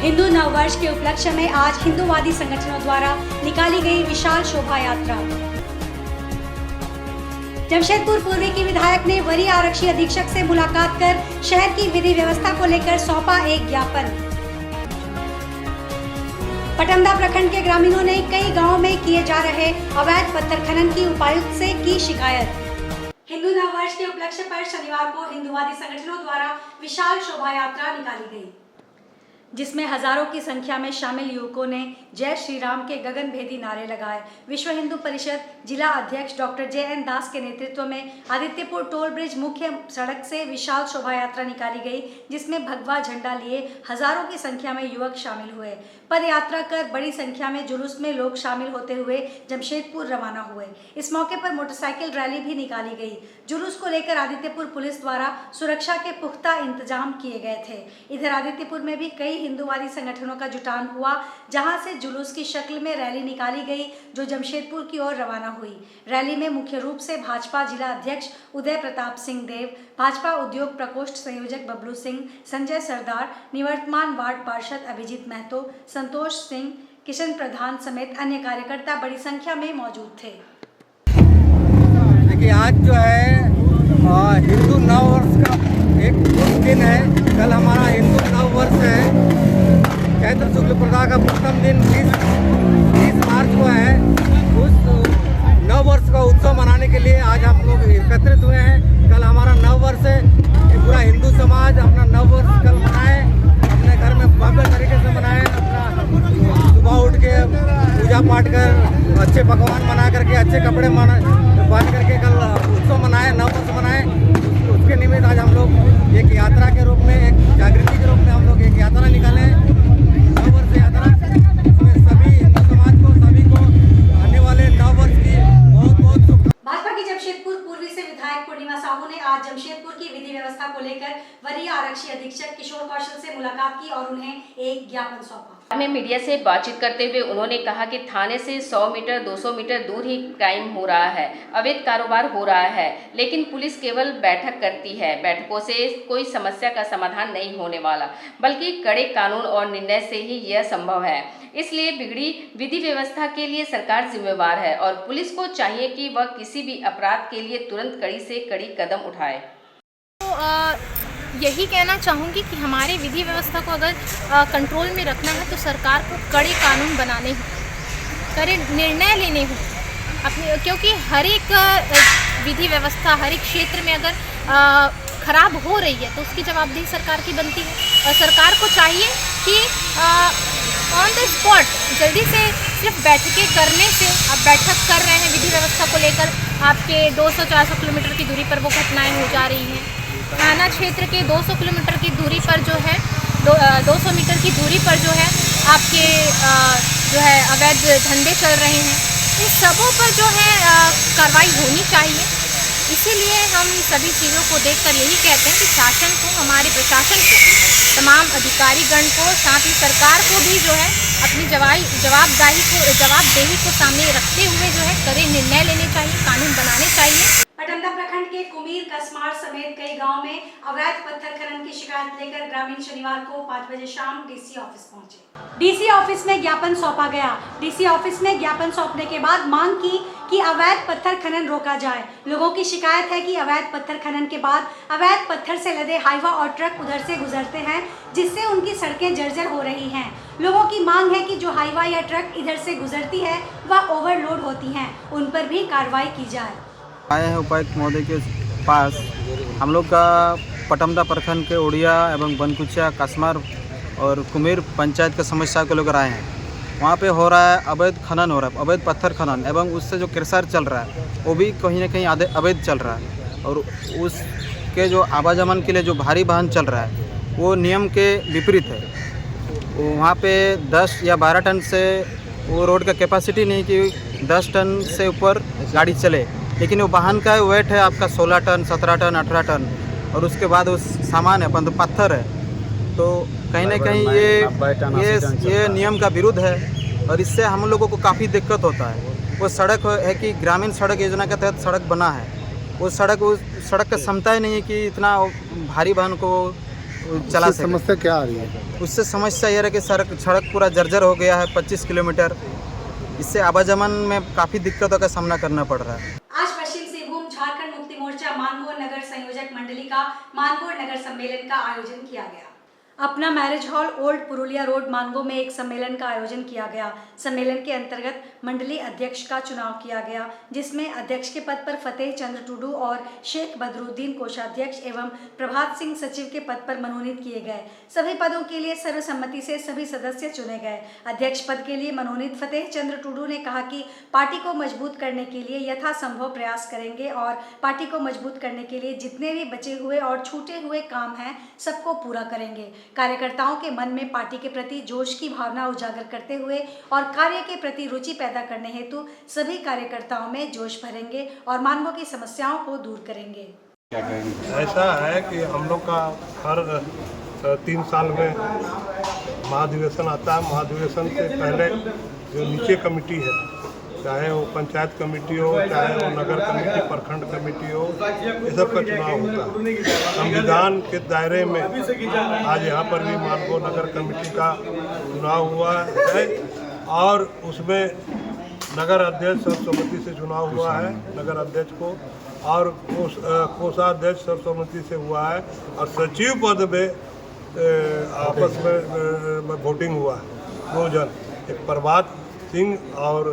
हिंदू नववर्ष के उपलक्ष्य में आज हिंदूवादी संगठनों द्वारा निकाली गई विशाल शोभा यात्रा। जमशेदपुर पूर्वी की विधायक ने वरीय आरक्षी अधीक्षक से मुलाकात कर शहर की विधि व्यवस्था को लेकर सौंपा एक ज्ञापन। पटमदा प्रखंड के ग्रामीणों ने कई गांवों में किए जा रहे अवैध पत्थर खनन की उपायुक्त से की शिकायत। हिंदू नववर्ष के उपलक्ष्य पर शनिवार को हिंदूवादी संगठनों द्वारा विशाल शोभा यात्रा निकाली गई, जिसमें हजारों की संख्या में शामिल युवकों ने जय श्री राम के गगनभेदी नारे लगाए। विश्व हिंदू परिषद जिला अध्यक्ष डॉक्टर JN दास के नेतृत्व में आदित्यपुर टोल ब्रिज मुख्य सड़क से विशाल शोभा यात्रा निकाली गई, जिसमें भगवा झंडा लिए हजारों की संख्या में युवक शामिल हुए। पद यात्रा कर बड़ी संख्या में जुलूस में लोग शामिल होते हुए जमशेदपुर रवाना हुए। इस मौके पर मोटरसाइकिल रैली भी निकाली गई। जुलूस को लेकर आदित्यपुर पुलिस द्वारा सुरक्षा के पुख्ता इंतजाम किए गए थे। इधर आदित्यपुर में भी कई हिंदूवादी संगठनों का जुटान हुआ, जहां से जुलूस की शक्ल में रैली निकाली गई, जो जमशेदपुर की ओर रवाना हुई। रैली में मुख्य रूप से भाजपा जिला अध्यक्ष उदय प्रताप सिंह देव, भाजपा उद्योग प्रकोष्ठ संयोजक बबलू सिंह, संजय सरदार, निवर्तमान वार्ड पार्षद अभिजीत महतो, संतोष सिंह, किशन प्रधान समेत अन्य कार्यकर्ता बड़ी संख्या में मौजूद थे। देखिए, आज जो है हिंदू नव वर्ष का एक दिन है। कल हमारा हिंदू नव वर्ष है। चैत्र शुक्ल प्रतिपदा का प्रथम दिन 20 मार्च को है। उस नव वर्ष का उत्सव मनाने के लिए आज हम लोग एकत्रित हुए हैं। कल हमारा नव वर्ष है। पूरा हिंदू समाज अपना नव वर्ष कल मनाए, अपने घर में भव्य तरीके से मनाए। अपना सुबह उठ के पूजा पाठ कर अच्छे पकवान बना करके अच्छे कपड़े पहन करके कल उत्सव मनाए, नव वर्ष मनाए। उसके निमित्त आज हम लोग एक यात्रा के रूप में, एक जागृति के रूप में हम लोग एक यात्रा निकाले, नव वर्ष यात्रा। इसमें सभी हिंदू समाज को, सभी को आने वाले नव वर्ष की बहुत बहुत शुभकामनाएं। भाजपा की जमशेदपुर पूर्वी से विधायक पूर्णिमा साहू ने आज जमशेदपुर की विधि व्यवस्था को लेकर वरीय आरक्षी अधीक्षक किशोर कौशल से मुलाकात की और उन्हें एक ज्ञापन सौंपा। में मीडिया से बातचीत करते हुए उन्होंने कहा कि थाने से 100 मीटर 200 मीटर दूर ही क्राइम हो रहा है, अवैध कारोबार हो रहा है, लेकिन पुलिस केवल बैठक करती है। बैठकों से कोई समस्या का समाधान नहीं होने वाला, बल्कि कड़े कानून और निर्णय से ही यह संभव है। इसलिए बिगड़ी विधि व्यवस्था के लिए सरकार जिम्मेवार है और पुलिस को चाहिए कि वह किसी भी अपराध के लिए तुरंत कड़ी से कड़ी कदम उठाए। यही कहना चाहूँगी कि हमारे विधि व्यवस्था को अगर कंट्रोल में रखना है तो सरकार को कड़े कानून बनाने हों, कड़े निर्णय लेने हों अपने, क्योंकि हर एक विधि व्यवस्था हर एक क्षेत्र में अगर खराब हो रही है तो उसकी जवाबदेही सरकार की बनती है। और सरकार को चाहिए कि ऑन द स्पॉट जल्दी से, सिर्फ बैठकें करने से, आप बैठक कर रहे हैं विधि व्यवस्था को लेकर, आपके 200-400 किलोमीटर की दूरी पर वो घटनाएँ हो जा रही हैं। थाना क्षेत्र के 200 किलोमीटर की दूरी पर जो है 200 मीटर की दूरी पर जो है आपके जो है अवैध धंधे चल रहे हैं। इन सबों पर जो है कार्रवाई होनी चाहिए। इसीलिए हम सभी चीज़ों को देखकर यही कहते हैं कि शासन को, हमारे प्रशासन को, तमाम अधिकारीगण को, साथ ही सरकार को भी जो है अपनी जवाबदेही को सामने रखते हुए जो है कड़े निर्णय लेने चाहिए, कानून बनाने चाहिए। पटमदा प्रखंड के कुमीर, कसमार समेत कई गांव में अवैध पत्थर खनन की शिकायत लेकर ग्रामीण शनिवार को 5 बजे शाम DC ऑफिस पहुंचे। DC ऑफिस में ज्ञापन सौंपा गया। DC ऑफिस में ज्ञापन सौंपने के बाद मांग की कि अवैध पत्थर खनन रोका जाए। लोगों की शिकायत है कि अवैध पत्थर खनन के बाद अवैध पत्थर से लदे हाईवा और ट्रक उधर से गुजरते हैं, जिससे उनकी सड़कें जर्जर हो रही हैं। लोगों की मांग है कि जो हाईवा या ट्रक इधर से गुजरती है वह ओवरलोड होती हैं, उन पर भी कार्रवाई की जाए। आए हैं उपायुक्त महोदय के पास। हम लोग का पटमदा प्रखंड के ओडिया एवं बनकुचिया, कसमार और कुमीर पंचायत का समस्या को लेकर आए हैं। वहाँ पे हो रहा है अवैध खनन, हो रहा है अवैध पत्थर खनन, एवं उससे जो क्रेशर चल रहा है वो भी कहीं ना कहीं अवैध चल रहा है। और उसके जो आवागमन के लिए जो भारी वाहन चल रहा है वो नियम के विपरीत है। वहाँ पे 10 या 12 टन से वो रोड का कैपेसिटी नहीं कि 10 टन से ऊपर गाड़ी चले, लेकिन वो वाहन का वेट है आपका 16 टन, 17 टन, 18 टन, और उसके बाद वो सामान है पत्थर है। तो कहीं ना कहीं ये नियम का विरुद्ध है और इससे हम लोगों को काफ़ी दिक्कत होता है। वो सड़क है कि ग्रामीण सड़क योजना के तहत सड़क बना है, वो सड़क का क्षमता ही नहीं है कि इतना भारी वाहन को चला उससे सके। समस्या क्या आ रही है? उससे समस्या यह है कि सड़क पूरा जर्जर हो गया है 25 किलोमीटर। इससे आवागमन में काफ़ी दिक्कतों का सामना करना पड़ रहा है। आज पश्चिम सिंहभूम झारखंड मुक्ति मोर्चा मानगोर नगर संयोजक मंडली का मानगोर नगर सम्मेलन का आयोजन किया गया। अपना marriage hall old Purulia road Mango में एक सम्मेलन का आयोजन किया गया। सम्मेलन के अंतर्गत मंडली अध्यक्ष का चुनाव किया गया, जिसमें अध्यक्ष के पद पर फतेह चंद्र टुडू और शेख बदरुद्दीन कोषाध्यक्ष एवं प्रभात सिंह सचिव के पद पर मनोनीत किए गए। सभी पदों के लिए सर्वसम्मति से सभी सदस्य चुने गए। अध्यक्ष पद के लिए मनोनीत फतेह चंद्र टुडू ने कहा कि पार्टी को मजबूत करने के लिए यथासंभव प्रयास करेंगे और पार्टी को मजबूत करने के लिए जितने भी बचे हुए और छूटे हुए काम हैं सबको पूरा करेंगे। कार्यकर्ताओं के मन में पार्टी के प्रति जोश की भावना उजागर करते हुए और कार्य के प्रति रुचि पैदा करने हेतु सभी कार्यकर्ताओं में जोश भरेंगे और मानवों की समस्याओं को दूर करेंगे। ऐसा है कि हम लोग का हर 3 साल में महाधिवेशन आता है। महाधिवेशन से पहले जो नीचे कमेटी है, चाहे वो पंचायत कमेटी हो, चाहे वो नगर कमेटी, प्रखंड कमेटी हो, ये सब का चुनाव होता है। संविधान के दायरे में आज यहाँ पर भी मानगो नगर कमेटी का चुनाव हुआ है और उसमें नगर अध्यक्ष सर्वसम्मति से चुनाव हुआ है नगर अध्यक्ष को, और कोषाध्यक्ष सर्वसम्मति से हुआ है, और सचिव पद में आपस में वोटिंग हुआ है 2 जन, एक प्रभात सिंह और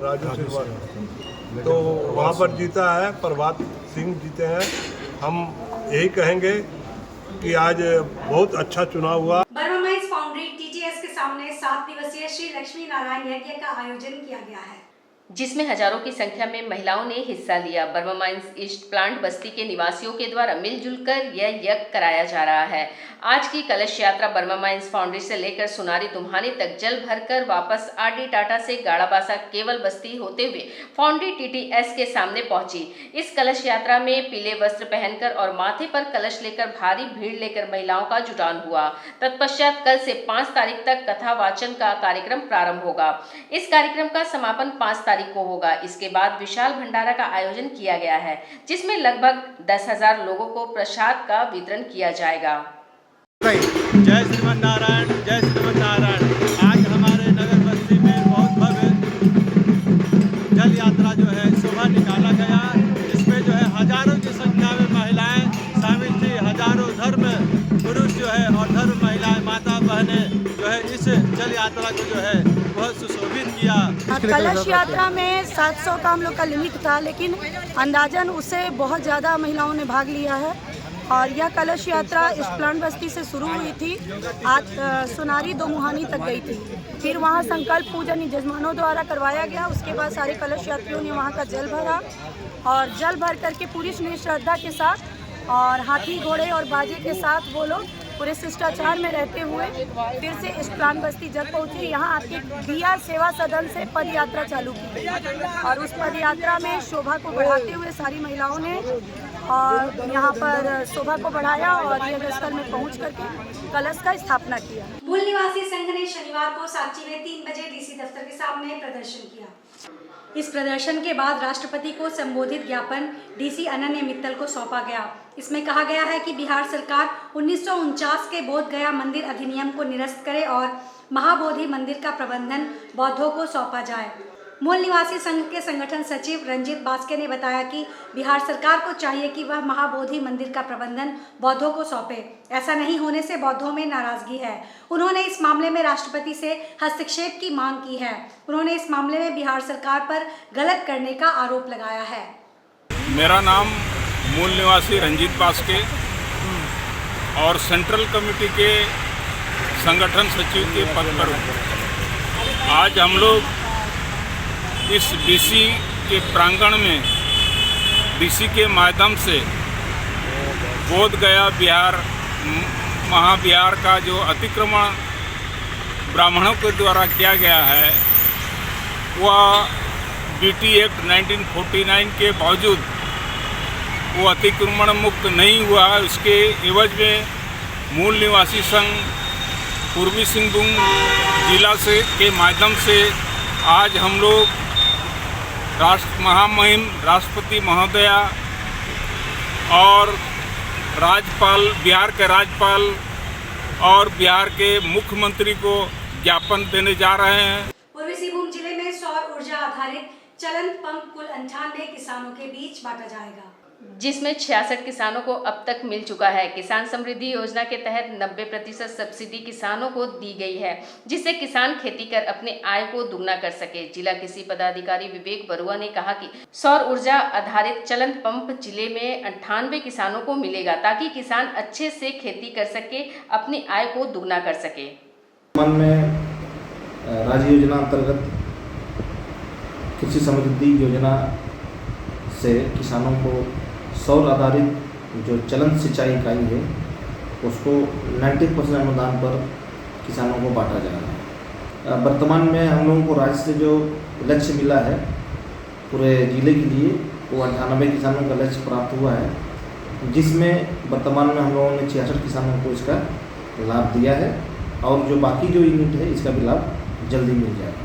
राजू सिंह। तो वहाँ पर जीता है प्रभात सिंह जीते हैं। हम यही कहेंगे कि आज बहुत अच्छा चुनाव हुआ। बर्मा माइंस फाउंड्री TTS के सामने 7 दिवसीय श्री लक्ष्मी नारायण यज्ञ का आयोजन किया गया है, जिसमें हजारों की संख्या में महिलाओं ने हिस्सा लिया। बर्मा माइंस ईस्ट प्लांट बस्ती के निवासियों के द्वारा मिलजुल कर यह यज्ञ कराया जा रहा है। आज की कलश यात्रा बर्मा माइंस फाउंड्री से लेकर सुनारी तुम्हानी तक जल भरकर वापस RD टाटा से गाड़ाबासा केवल बस्ती होते हुए फाउंड्री TTS के सामने पहुंची। इस कलश यात्रा में पीले वस्त्र पहनकर और माथे पर कलश लेकर भारी भीड़ लेकर महिलाओं का जुटान हुआ। तत्पश्चात कल से 5 तारीख तक कथा वाचन का कार्यक्रम प्रारंभ होगा। इस कार्यक्रम का समापन 5 तारीख को होगा। इसके बाद विशाल भंडारा का आयोजन किया गया है, जिसमें लगभग 10,000 लोगों को प्रसाद का वितरण किया जाएगा। जय श्रीमन नारायण, जय श्रीमन नारायण। आज हमारे नगर बस्ती में बहुत भव्य जल यात्रा जो है शोभा निकाला गया। इसमें जो है हजारों की संख्या में महिलाएं शामिल थी। हजारों धर्म पुरुष जो है और धर्म महिलाएं, माता बहनें जो है इस जल यात्रा को जो है बहुत सुशोभित किया। कलश यात्रा में 700 का हम लोग का लिमिट था, लेकिन अंदाजन उससे बहुत ज़्यादा महिलाओं ने भाग लिया है। और यह कलश यात्रा इस प्लांट बस्ती से शुरू हुई थी, आज सोनारी दोमुहानी तक गई थी। फिर वहाँ संकल्प पूजन जजमानों द्वारा करवाया गया। उसके बाद सारे कलश यात्रियों ने वहाँ का जल भरा और जल भर करके पूरी श्रद्धा के साथ और हाथी घोड़े और बाजे के साथ वो लोग पूरे शिष्टाचार में रहते हुए फिर से इस प्लांट बस्ती जल पहुँचे। यहाँ आके BR सेवा सदन से पद यात्रा चालू की और उस पद यात्रा में शोभा को बढ़ाते हुए सारी महिलाओं ने और यहाँ पर शोभा को बढ़ाया और यज्ञ स्थल में पहुँच करके कलश का स्थापना किया। मूल निवासी संघ ने शनिवार को सांची में 3 बजे DC दफ्तर के सामने प्रदर्शन किया। इस प्रदर्शन के बाद राष्ट्रपति को संबोधित ज्ञापन DC अनन्य मित्तल को सौंपा गया। इसमें कहा गया है कि बिहार सरकार 1949 के बोध गया मंदिर अधिनियम को निरस्त करे और महाबोधि मंदिर का प्रबंधन बौद्धों को सौंपा जाए। मूल निवासी संघ के संगठन सचिव रंजीत बास्के ने बताया कि बिहार सरकार को चाहिए कि वह महाबोधि मंदिर का प्रबंधन बौद्धों को सौंपे। ऐसा नहीं होने से बौद्धों में नाराजगी है। उन्होंने इस मामले में राष्ट्रपति से हस्तक्षेप की मांग की है। उन्होंने इस मामले में बिहार सरकार पर गलत करने का आरोप लगाया है। मेरा नाम मूल निवासी रंजीत बास्के और सेंट्रल कमेटी के संगठन सचिव के पद पर आज हम लोग इस DC के प्रांगण में DC के माध्यम से बोध गया बिहार महाविहार का जो अतिक्रमण ब्राह्मणों के द्वारा किया गया है वह BT एक्ट 1949 के बावजूद वो अतिक्रमण मुक्त नहीं हुआ। उसके एवज में मूल निवासी संघ पूर्वी सिंहभूम जिला से के माध्यम से आज हम लोग महामहिम राष्ट्रपति महोदया और राज्यपाल बिहार के राज्यपाल और बिहार के मुख्यमंत्री को ज्ञापन देने जा रहे हैं। पूर्वी सिंहभूम जिले में सौर ऊर्जा आधारित चलंत पंप कुल 98 किसानों के बीच बांटा जाएगा, जिसमें 66 किसानों को अब तक मिल चुका है। किसान समृद्धि योजना के तहत 90% सब्सिडी किसानों को दी गई है, जिससे किसान खेती कर अपने आय को दुगना कर सके। जिला कृषि पदाधिकारी विवेक बरुआ ने कहा कि सौर ऊर्जा आधारित चलंत पंप जिले में 98 किसानों को मिलेगा, ताकि किसान अच्छे से खेती कर सके, अपनी आय को दुगना कर सके। मन में राज्य योजना अंतर्गत कृषि समृद्धि योजना से किसानों को सौर आधारित जो चलंत सिंचाई इकाई है उसको 90% अनुदान पर किसानों को बांटा जा रहा है। वर्तमान में हम लोगों को राज्य से जो लक्ष्य मिला है पूरे जिले के लिए वो 98 किसानों का लक्ष्य प्राप्त हुआ है, जिसमें वर्तमान में हम लोगों ने 66 किसानों को इसका लाभ दिया है और जो बाकी जो यूनिट है इसका भी लाभ जल्दी मिल जाएगा।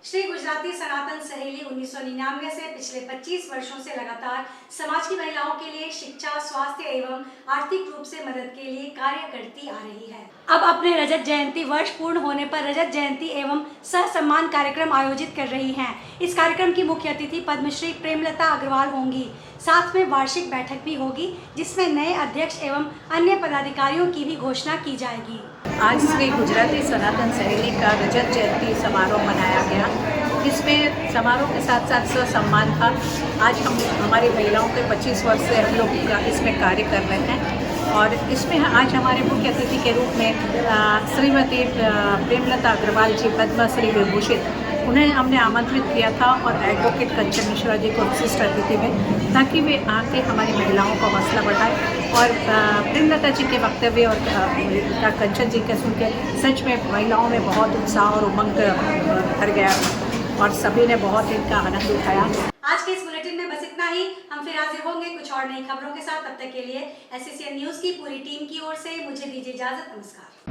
श्री गुजराती सनातन सहेली 1999 से पिछले 25 वर्षों से लगातार समाज की महिलाओं के लिए शिक्षा, स्वास्थ्य एवं आर्थिक रूप से मदद के लिए कार्य करती आ रही है। अब अपने रजत जयंती वर्ष पूर्ण होने पर रजत जयंती एवं सह सम्मान कार्यक्रम आयोजित कर रही हैं। इस कार्यक्रम की मुख्य अतिथि पद्मश्री प्रेमलता अग्रवाल होंगी। साथ में वार्षिक बैठक भी होगी, जिसमें नए अध्यक्ष एवं अन्य पदाधिकारियों की भी घोषणा की जाएगी। आज श्री गुजराती सनातन सहेली का रजत जयंती समारोह मनाया गया। इसमें समारोह के साथ साथ सह सम्मान था। आज हम हमारी महिलाओं के 25 वर्ष से हम लोग इसमें कार्य कर रहे हैं और इसमें आज हमारे मुख्य अतिथि के रूप में श्रीमती प्रेमलता अग्रवाल जी पद्मश्री विभूषित, उन्हें हमने आमंत्रित किया था और एडवोकेट कंचन मिश्रा जी को विशिष्ट अतिथि में, ताकि वे आके हमारी महिलाओं का हौसला बढ़ाएं। और प्रेमलता जी के वक्तव्य और कंचन जी के सुनकर सच में महिलाओं में बहुत उत्साह और उमंग भर गया और सभी ने बहुत इनका आनंद उठाया। आज के इस बुलेटिन में बस इतना ही। हम फिर हाजिर होंगे कुछ और नई खबरों के साथ। तब तक के लिए SCCN न्यूज़ की पूरी टीम की ओर से मुझे दीजिए इजाजत। नमस्कार।